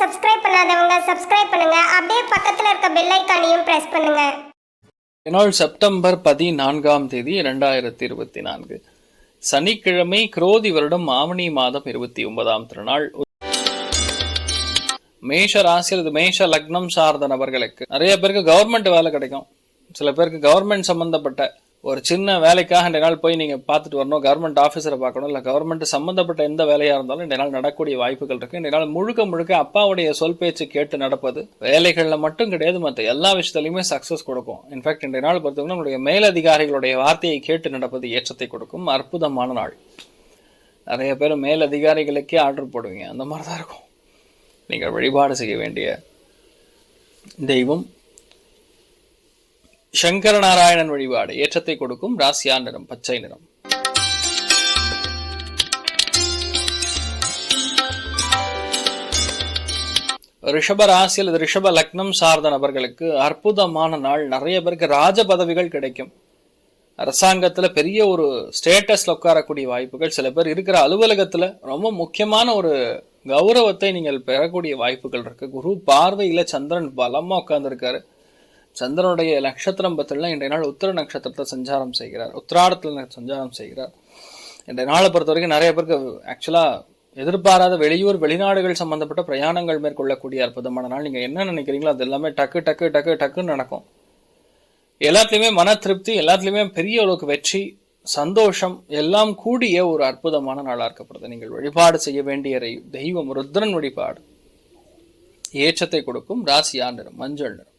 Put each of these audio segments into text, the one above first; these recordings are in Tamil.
சப்ஸ்கிரைப் பண்ணாதவங்க சப்ஸ்கிரைப் பண்ணுங்க. அப்படியே பக்கத்துல இருக்க பெல் ஐகானையும் பிரஸ் பண்ணுங்க. நாள் செப்டம்பர் 14 2024 சனிக்கிழமை, குரோதி வருடம் ஆவணி மாதம் 29ஆம் திருநாள். மேஷ ராசி அல்லது மேஷ லக்னம் சார்ந்த நபர்களுக்கு நிறைய பேருக்கு கவர்மெண்ட் வேலை கிடைக்கும். சில பேருக்கு கவர்மெண்ட் சம்பந்தப்பட்ட ஒரு சின்ன வேலைக்காக இந்த நாள் போய் நீங்க பார்த்துட்டு வரணும், கவர்மெண்ட் ஆஃபீஸரை பார்க்கணும், இல்லை கவர்மெண்ட் சம்பந்தப்பட்ட எந்த வேலையா இருந்தாலும் இந்த நாள் நடக்கக்கூடிய வாய்ப்புகள் இருக்கு. இந்த நாள் முழுக்க அப்பாவுடைய சொல் பேச்சு கேட்டு நடப்பது வேலைகள்ல மட்டும் கிடையாது, மற்ற எல்லா விஷயத்திலையுமே சக்சஸ் கொடுக்கும். இன்ஃபேக்ட் இந்த நாள் பொறுத்தவரை உங்களுடைய மேலதிகாரிகளுடைய வார்த்தையை கேட்டு நடப்பது ஏற்றத்தை கொடுக்கும். அற்புதமான நாள். நிறைய பேர் மேலதிகாரிகளுக்கே ஆர்டர் போடுவீங்க, அந்த மாதிரிதான் இருக்கும். நீங்கள் வழிபாடு செய்ய வேண்டிய தெய்வம் சங்கர நாராயணன் வழிபாடு ஏற்றத்தை கொடுக்கும். ராசியா நிறம் பச்சை நிறம். ரிஷப ராசி அல்லது ரிஷப லக்னம் சார்ந்த நபர்களுக்கு அற்புதமான நாள். நிறைய பேருக்கு ராஜ பதவிகள் கிடைக்கும். அரசாங்கத்துல பெரிய ஒரு ஸ்டேட்டஸ்ல உட்காரக்கூடிய வாய்ப்புகள், சில பேர் இருக்கிற அலுவலகத்துல ரொம்ப முக்கியமான ஒரு கௌரவத்தை நீங்கள் பெறக்கூடிய வாய்ப்புகள் இருக்கு. குரு பார்வையில சந்திரன் பலமா உட்கார்ந்து இருக்காரு. சந்திரனுடைய நட்சத்திரம் பத்திலாம் இன்றைய நாள் உத்திர நட்சத்திரத்தை சஞ்சாரம் செய்கிறார், உத்திராடத்துல சஞ்சாரம் செய்கிறார். இன்றைய நாளை பொறுத்த வரைக்கும் நிறைய பேருக்கு ஆக்சுவலா எதிர்பாராத வெளியூர் வெளிநாடுகள் சம்பந்தப்பட்ட பிரயாணங்கள் மேற்கொள்ளக்கூடிய அற்புதமான நாள். நீங்க என்ன நினைக்கிறீங்களோ அது எல்லாமே டக்கு டக்கு டக்கு டக்குன்னு நடக்கும். எல்லாத்துலயுமே மன திருப்தி, எல்லாத்துலயுமே பெரிய அளவுக்கு வெற்றி, சந்தோஷம் எல்லாம் கூடிய ஒரு அற்புதமான நாளா இருக்கப்படுது. நீங்கள் வழிபாடு செய்ய வேண்டிய தெய்வம் ருத்ரன் வழிபாடு ஏற்றத்தை கொடுக்கும். ராசியா நிறம் மஞ்சள் நிறம்.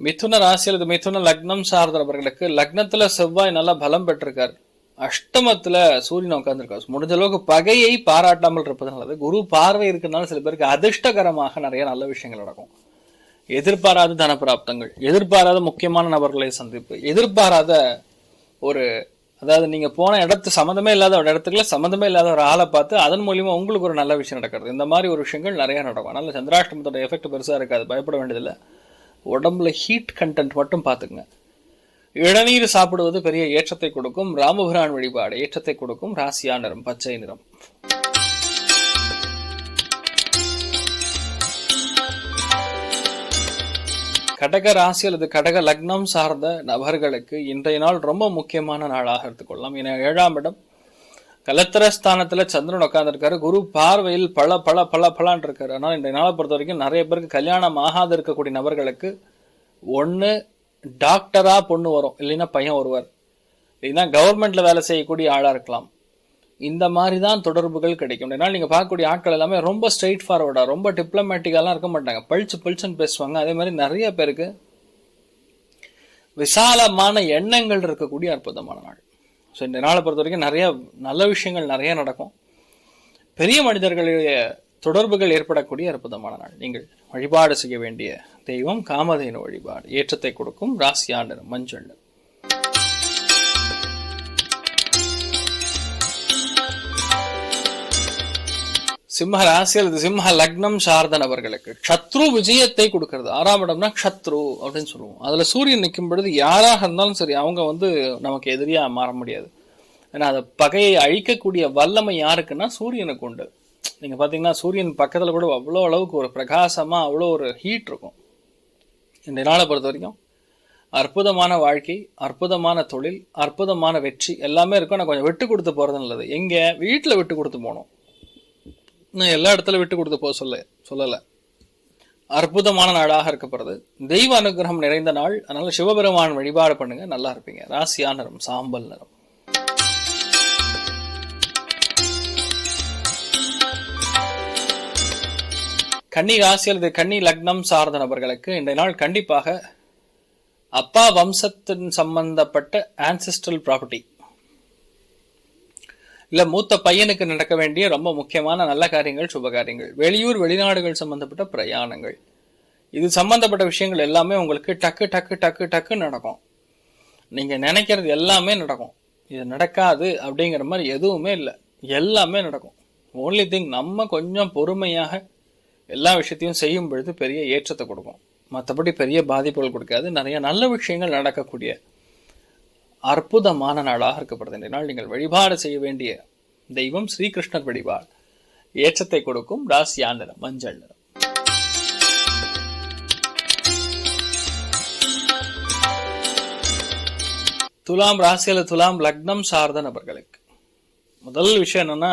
மிதுன ராசி அல்லது மிதுன லக்னம் சார்ந்தவர்களுக்கு லக்னத்துல செவ்வாய் நல்லா பலம் பெற்றிருக்காரு. அஷ்டமத்துல சூரியன் உட்கார்ந்துருக்காரு. முடிஞ்ச அளவுக்கு பகையை பாராட்டாமல் இருப்பது நல்லது. குரு பார்வை இருக்கிறதுனால சில பேருக்கு அதிர்ஷ்டகரமாக நிறைய நல்ல விஷயங்கள் நடக்கும். எதிர்பாராத தனப்பிராப்தங்கள், எதிர்பாராத முக்கியமான நபர்களை சந்திப்பு, எதிர்பாராத ஒரு அதாவது நீங்க போன இடத்து சம்மந்தமே இல்லாத ஒரு இடத்துக்குள்ள சம்மந்தமே இல்லாத ஒரு ஆளை பார்த்து அதன் மூலியமா உங்களுக்கு ஒரு நல்ல விஷயம் நடக்கிறது. இந்த மாதிரி ஒரு விஷயங்கள் நிறைய நடக்கும். அதனால சந்திராஷ்டமத்தோட எஃபெக்ட் பெருசா இருக்காது, பயப்பட வேண்டியதில்லை. உடம்புல ஹீட் கண்டென்ட் மட்டும் பார்த்துக்குங்க. இளநீர் சாப்பிடுவது பெரிய ஏற்றத்தை கொடுக்கும். ராமபுரான் வழிபாடு ஏற்றத்தை கொடுக்கும். ராசியா நிறம் பச்சை நிறம். கடக ராசி அல்லது கடக லக்னம் சார்ந்த நபர்களுக்கு இன்றைய நாள் ரொம்ப முக்கியமான நாளாக எடுத்துக்கொள்ளலாம். ஏன்னா 7ஆம் இடம் கலத்திரஸ்தானத்துல சந்திரன் உட்கார்ந்துருக்காரு. குரு பார்வையில் பலான் இருக்காரு. ஆனால் இன்றைய நாளை பொறுத்த வரைக்கும் நிறைய பேருக்கு கல்யாணம் ஆகாது இருக்கக்கூடிய நபர்களுக்கு ஒண்ணு டாக்டரா பொண்ணு வரும், இல்லைன்னா பையன் வருவார், இல்லைன்னா கவர்மெண்ட்ல வேலை செய்யக்கூடிய ஆளா இருக்கலாம். இந்த மாதிரிதான் தொடர்புகள் கிடைக்கும். ஏன்னா நீங்க பார்க்கக்கூடிய ஆட்கள் எல்லாமே ரொம்ப ஸ்ட்ரெயிட் ஃபார்வர்டா, ரொம்ப டிப்ளமேட்டிக்காலாம் இருக்க மாட்டாங்க, பளிச்சுன்னு பேசுவாங்க. அதே மாதிரி நிறைய பேருக்கு விசாலமான எண்ணங்கள் இருக்கக்கூடிய அற்புதமான நாள். ஸோ இந்த நாளை பொறுத்த வரைக்கும் நிறைய நல்ல விஷயங்கள் நிறைய நடக்கும். பெரிய மனிதர்களுடைய தொடர்புகள் ஏற்படக்கூடிய அற்புதமான நாள். நீங்கள் வழிபாடு செய்ய வேண்டிய தெய்வம் காமதேனு வழிபாடு ஏற்றத்தை கொடுக்கும். ராசியா நிறம் மஞ்சள். சிம்ம ராசி அல்லது சிம்ம லக்னம் சார்ந்த நபர்களுக்கு சத்ரு விஜயத்தை கொடுக்கிறது. 6ஆம் இடம்னா சத்ரு அப்படின்னு சொல்லுவோம். அதுல சூரியன் நிற்கும் பொழுது யாராக இருந்தாலும் சரி அவங்க நமக்கு எதிரியா மாற முடியாது. ஏன்னா அதை பகையை அழிக்கக்கூடிய வல்லமை யாருக்குன்னா சூரியனுக்கு உண்டு. நீங்க பாத்தீங்கன்னா சூரியன் பக்கத்துல கூட அவ்வளோ அளவுக்கு ஒரு பிரகாசமா அவ்வளோ ஒரு ஹீட் இருக்கும். இந்த நாளை பொறுத்த வரைக்கும் அற்புதமான வாழ்க்கை, அற்புதமான தொழில், அற்புதமான வெற்றி எல்லாமே இருக்கும். நான் கொஞ்சம் விட்டு கொடுத்து போறது நல்லது. எங்க வீட்டுல விட்டு கொடுத்து போகணும், நான் எல்லா இடத்துல விட்டு கொடுத்து போக சொல்லல. அற்புதமான நாளாக இருக்கப்படுறது. தெய்வ அனுகிரகம் நிறைந்த நாள். அதனால சிவபெருமான் வழிபாடு பண்ணுங்க, நல்லா இருப்பீங்க. ராசியா நிறம் சாம்பல் நிறம். கன்னி ராசி அல்லது கன்னி லக்னம் சார்ந்த நபர்களுக்கு இன்றைய நாள் கண்டிப்பாக அப்பா வம்சத்தின் சம்பந்தப்பட்ட ஆன்செஸ்ட்ரல் ப்ராப்பர்ட்டி, இல்ல மூத்த பையனுக்கு நடக்க வேண்டிய ரொம்ப முக்கியமான நல்ல காரியங்கள், சுப காரியங்கள், வெளியூர் வெளிநாடுகள் சம்பந்தப்பட்ட பிரயாணங்கள், இது சம்பந்தப்பட்ட விஷயங்கள் எல்லாமே உங்களுக்கு டக்கு டக்கு டக்கு டக்கு நடக்கும். நீங்க நினைக்கிறது எல்லாமே நடக்கும். இது நடக்காது அப்படிங்கிற மாதிரி எதுவுமே இல்லை, எல்லாமே நடக்கும். ஓன்லி திங் நம்ம கொஞ்சம் பொறுமையாக எல்லா விஷயத்தையும் செய்யும் பொழுது பெரிய ஏற்றத்தை கொடுக்கும். மற்றபடி பெரிய பாதிப்புகள் கொடுக்காது. நிறைய நல்ல விஷயங்கள் நடக்கக்கூடிய அற்புதமான நாளாக இருக்கப்படுது. இந்த நாள் நீங்கள் வழிபாடு செய்ய வேண்டிய தெய்வம் ஸ்ரீகிருஷ்ணர் வழிபாடு. ஏற்றத்தை கொடுக்கும் ராசியா நிறம் மஞ்சள் நிறம். துலாம் ராசியில துலாம் லக்னம் சார்ந்த நபர்களுக்கு முதல் விஷயம் என்னன்னா,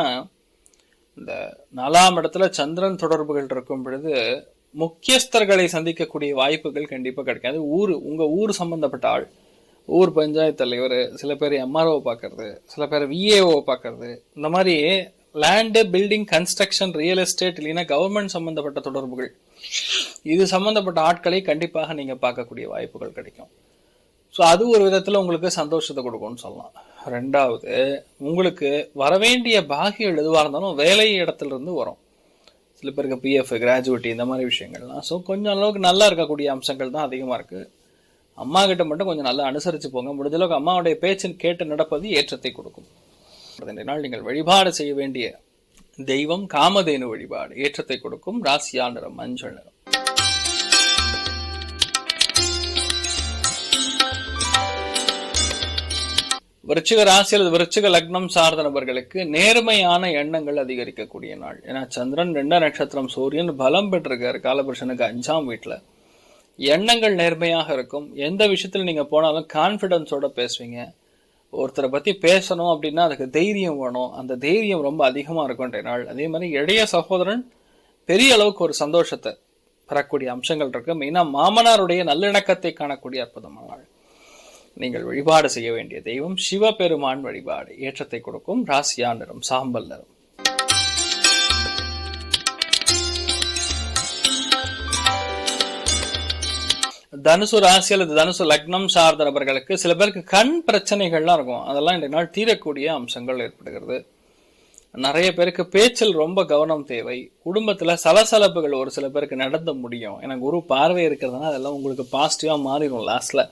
இந்த 4ஆம் இடத்துல சந்திரன் தொடர்புகள் இருக்கும் பொழுது முக்கியஸ்தர்களை சந்திக்கக்கூடிய வாய்ப்புகள் கண்டிப்பா கிடைக்காது. உங்க ஊர் சம்பந்தப்பட்ட ஆள், ஊர் பஞ்சாயத்து தலைவர், சில பேர் எம்ஆர்ஓ பார்க்கறது, சில பேர் விஏஓ பார்க்கறது, இந்த மாதிரி land building construction real estate இல்லைன்னா கவர்மெண்ட் சம்பந்தப்பட்ட தொடர்புகள், இது சம்பந்தப்பட்ட ஆட்களை கண்டிப்பாக நீங்க பார்க்கக்கூடிய வாய்ப்புகள் கிடைக்கும். ஸோ அது ஒரு விதத்துல உங்களுக்கு சந்தோஷத்தை கொடுக்கும்னு சொல்லலாம். ரெண்டாவது, உங்களுக்கு வரவேண்டிய பாகிகள் எதுவாக இருந்தாலும் வேலை இடத்துல இருந்து வரும். சில பேருக்கு பிஎஃப், கிராஜுவேட்டி, இந்த மாதிரி விஷயங்கள்லாம். ஸோ கொஞ்சம் அளவுக்கு நல்லா இருக்கக்கூடிய அம்சங்கள் தான் அதிகமாக இருக்கு. அம்மா கிட்ட மட்டும் கொஞ்சம் நல்லா அனுசரிச்சு போங்க. முடிஞ்ச அளவுக்கு அம்மாவுடைய பேச்சின் கேட்டு நடப்பது ஏற்றத்தை கொடுக்கும். இந்த நாள் நீங்கள் வழிபாடு செய்ய வேண்டிய தெய்வம் காமதேனு வழிபாடு. ஏற்றத்தை கொடுக்கும் ராசியா நிறம் மஞ்சள் நிறம். விருச்சிக ராசி அல்லது விருச்சிக லக்னம் சார்ந்த நபர்களுக்கு நேர்மையான எண்ணங்கள் அதிகரிக்கக்கூடிய நாள். ஏன்னா சந்திரன் 2 நட்சத்திரம், சூரியன் பலம் பெற்றிருக்காரு காலபுருஷனுக்கு 5ஆம் வீட்டுல. எண்ணங்கள் நேர்மையாக இருக்கும். எந்த விஷயத்துல நீங்க போனாலும் கான்பிடன்ஸோட பேசுவீங்க. ஒருத்தரை பத்தி பேசணும் அப்படின்னா அதுக்கு தைரியம் வேணும். அந்த தைரியம் ரொம்ப அதிகமா இருக்கும் நாள். அதே மாதிரி இளைய சகோதரன் பெரிய அளவுக்கு ஒரு சந்தோஷத்தை பெறக்கூடிய அம்சங்கள் இருக்கு. மெயினா மாமனாருடைய நல்லிணக்கத்தை காணக்கூடிய அற்புதமான நாள். நீங்கள் வழிபாடு செய்ய வேண்டிய தெய்வம் சிவபெருமான் வழிபாடு. ஏற்றத்தை கொடுக்கும் ராசியா நிறம் சாம்பல் நிறம். தனுசு ராசி அல்லது தனுசு லக்னம் சார்ந்த நபர்களுக்கு சில பேருக்கு கண் பிரச்சனைகள்லாம் இருக்கும். அதெல்லாம் இந்த நாள் தீரக்கூடிய அம்சங்கள் ஏற்படுகிறது. நிறைய பேருக்கு பேச்சில் ரொம்ப கவனம் தேவை. குடும்பத்துல சலசலப்புகள் ஒரு சில பேருக்கு நடந்து முடியும். ஏன்னா குரு பார்வை இருக்கிறதுனால அதெல்லாம் உங்களுக்கு பாசிட்டிவா மாறிடும். லாஸ்ட்ல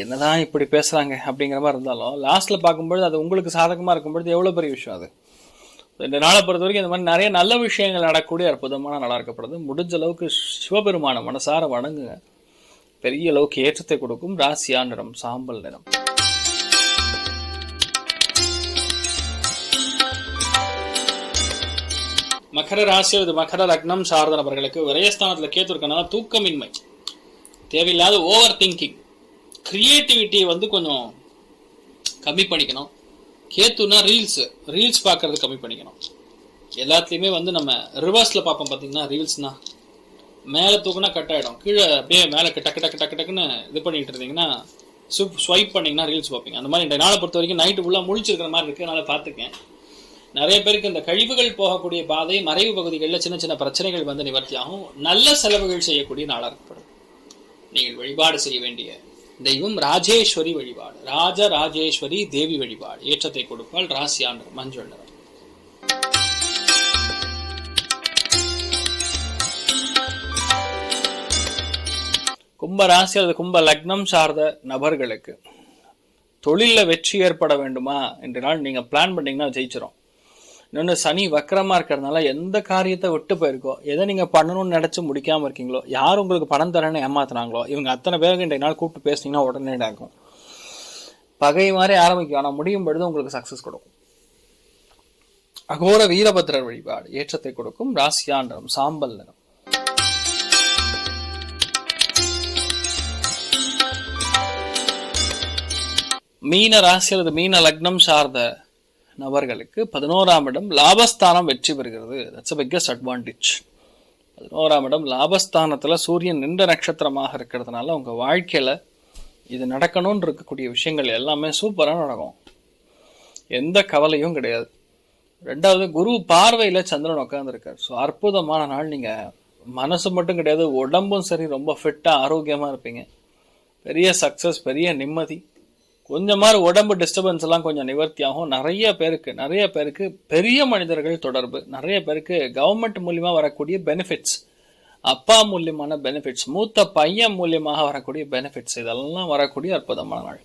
என்னதான் இப்படி பேசுறாங்க அப்படிங்கிற மாதிரி இருந்தாலும் லாஸ்ட்ல பார்க்கும்பொழுது அது உங்களுக்கு சாதகமா இருக்கும்பொழுது எவ்வளவு பெரிய விஷயம் அது. இந்த நாளை பொறுத்த வரைக்கும் இந்த மாதிரி நிறைய நல்ல விஷயங்கள் நடக்கக்கூடிய அற்புதமான நாளா இருக்கப்படுது. முடிஞ்ச அளவுக்கு சிவபெருமான மனசார வணங்குங்க. பெரிய அளவுக்கு ஏற்றத்தை கொடுக்கும் ராசியா நிறம் சாம்பல் நிறம். மகர ராசி அல்லது மகர லக்னம் சார்ந்த நபர்களுக்கு விரயஸ்தானத்துல கேத்து இருக்கனால தூக்கமின்மை, தேவையில்லாத ஓவர் திங்கிங், கிரியேட்டிவிட்டியை கொஞ்சம் கம்மி பண்ணிக்கணும். கேத்துனா ரீல்ஸ் பார்க்கறது கம்மி பண்ணிக்கணும். எல்லாத்துலேயுமே நம்ம ரிவர்ஸில் பார்ப்போம். பார்த்தீங்கன்னா ரீல்ஸ்னா மேலே தூக்குனா கட் ஆகிடும், கீழே அப்படியே மேலே டக்கு டக்கு டக்கு டக்குன்னு இது பண்ணிட்டு இருந்தீங்கன்னா ஸ்வைப் பண்ணிங்கன்னா ரீல்ஸ் பார்ப்பீங்க. அந்த மாதிரி இந்த நாளை பொறுத்த வரைக்கும் நைட்டு ஃபுல்லாக முழிச்சிருக்கிற மாதிரி இருக்குது. அதனால் பார்த்துக்கேன். நிறைய பேருக்கு இந்த கழிவுகள் போகக்கூடிய பாதை, மறைவு பகுதிகளில் சின்ன சின்ன பிரச்சனைகள் நிவர்த்தியாகும். நல்ல செலவுகள் செய்யக்கூடிய நாளாக இருக்கப்படுது. நீங்கள் வழிபாடு செய்ய வேண்டிய தெய்வம் ராஜேஸ்வரி வழிபாடு. ராஜேஸ்வரி தேவி வழிபாடு. ஏற்றத்தை கொடுப்பால் ராசியா நிறம் மஞ்சள் நிறம். கும்ப ராசி அல்லது கும்ப லக்னம் சார்ந்த நபர்களுக்கு தொழில வெற்றி ஏற்பட வேண்டுமா என்ற நாள் நீங்க பிளான் பண்ணீங்கன்னா ஜெயிச்சிடும். இன்னொன்னு சனி வக்கரமா இருக்கிறதுனால எந்த காரியத்தை விட்டு போயிருக்கோ, எதை நீங்க பண்ணணும்னு நினைச்சு முடிக்காம இருக்கீங்களோ, யார் உங்களுக்கு பணம் தரேன்னு ஏமாத்துறாங்களோ, இவங்க அத்தனை பேருக்கு இன்றைய நாள் கூப்பிட்டு பேசினீங்கன்னா உடனே நடக்கும். பகை மாதிரி ஆரம்பிக்கும், ஆனா முடியும் பொழுது உங்களுக்கு சக்சஸ் கொடுக்கும். அகோர வீரபத்ரர் வழிபாடு. ஏற்றத்தை கொடுக்கும் ராசியா நிறம் சாம்பல் நிறம். மீன ராசி அல்லது மீன லக்னம் சார்ந்த நபர்களுக்கு 11ஆம் இடம் லாபஸ்தானம் வெற்றி பெறுகிறது. That's a biggest advantage. 11ஆம் இடம் லாபஸ்தானத்துல சூரியன் நின்ற நட்சத்திரமாக இருக்கிறதுனால உங்க வாழ்க்கையில இது நடக்கணும்னு இருக்கக்கூடிய விஷயங்கள் எல்லாமே சூப்பரா நடக்கும். எந்த கவலையும் கிடையாது. ரெண்டாவது, குரு பார்வையில சந்திரன் உட்கார்ந்து இருக்காரு. ஸோ அற்புதமான நாள். நீங்க மனசு மட்டும் கிடையாது, உடம்பும் சரி ரொம்ப ஃபிட்டா ஆரோக்கியமா இருப்பீங்க. பெரிய சக்சஸ், பெரிய நிம்மதி. கொஞ்சமாறு உடம்பு டிஸ்டர்பன்ஸ் எல்லாம் கொஞ்சம் நிவர்த்தி ஆகும். நிறைய பேருக்கு பெரிய மனிதர்கள் தொடர்பு, நிறைய பேருக்கு கவர்மெண்ட் மூலியமா வரக்கூடிய பெனிஃபிட்ஸ், அப்பா மூலியமான பெனிஃபிட்ஸ், மூத்த பையன் மூலியமாக வரக்கூடிய பெனிஃபிட்ஸ், இதெல்லாம் வரக்கூடிய அற்புதமான நாள்.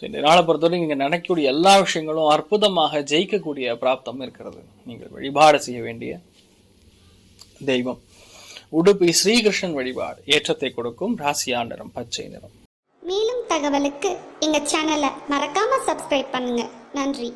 இந்த நாளை பொறுத்தவரை நீங்க நினைக்கக்கூடிய எல்லா விஷயங்களும் அற்புதமாக ஜெயிக்கக்கூடிய பிராப்தம் இருக்கிறது. நீங்கள் வழிபாடு செய்ய வேண்டிய தெய்வம் உடுப்பி ஸ்ரீகிருஷ்ணன் வழிபாடு. ஏற்றத்தை கொடுக்கும் ராசியா நிறம் பச்சை நிறம். மேலும் தகவலுக்கு எங்கள் சேனலை மறக்காமல் சப்ஸ்கிரைப் பண்ணுங்கள். நன்றி.